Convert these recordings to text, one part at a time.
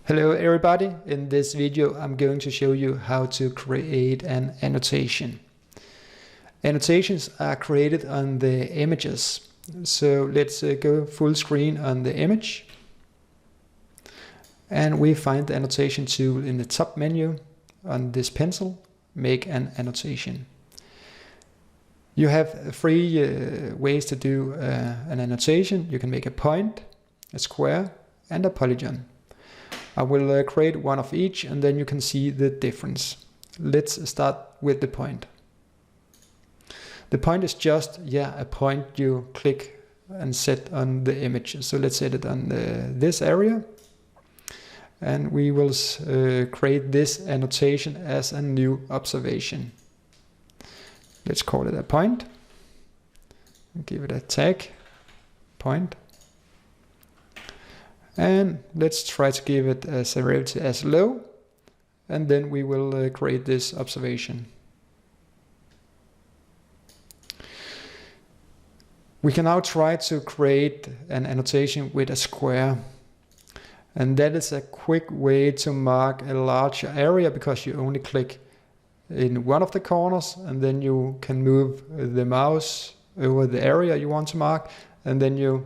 Hello everybody, in this video I'm going to show you how to create an annotation. Annotations are created on the images. So let's go full screen on the image. And we find the annotation tool in the top menu on this pencil, make an annotation. You have three ways to do an annotation. You can make a point, a square and a polygon. I will create one of each and then you can see the difference. Let's start with the point. The point is just a point you click and set on the image. So let's set it on this area. And we will create this annotation as a new observation. Let's call it a point. Give it a tag, point. And let's try to give it a severity as low. And then we will create this observation. We can now try to create an annotation with a square. And that is a quick way to mark a larger area because you only click in one of the corners and then you can move the mouse over the area you want to mark, and then you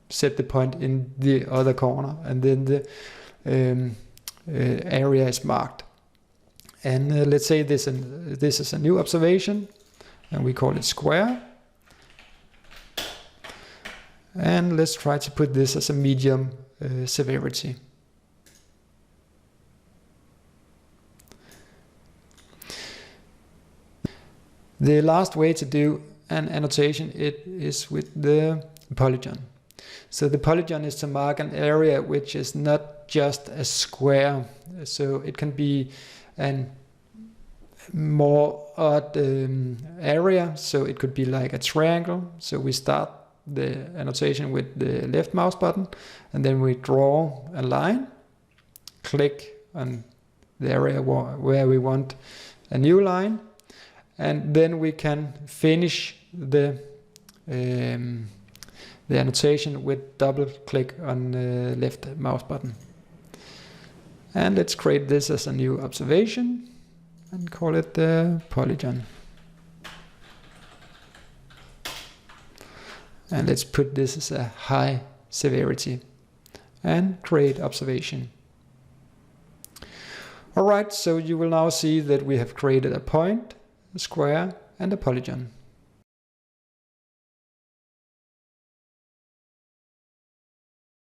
set the point in the other corner, and then the area is marked. And let's say this is a new observation and we call it square. And let's try to put this as a medium severity. The last way to do an annotation is with the polygon. So the polygon is to mark an area which is not just a square. So it can be a more odd area. So it could be like a triangle. So we start the annotation with the left mouse button and then we draw a line, click on the area where we want a new line, and then we can finish the annotation with double click on the left mouse button. And let's create this as a new observation and call it the polygon. And let's put this as a high severity and create observation. Alright, so you will now see that we have created a point, a square and a polygon.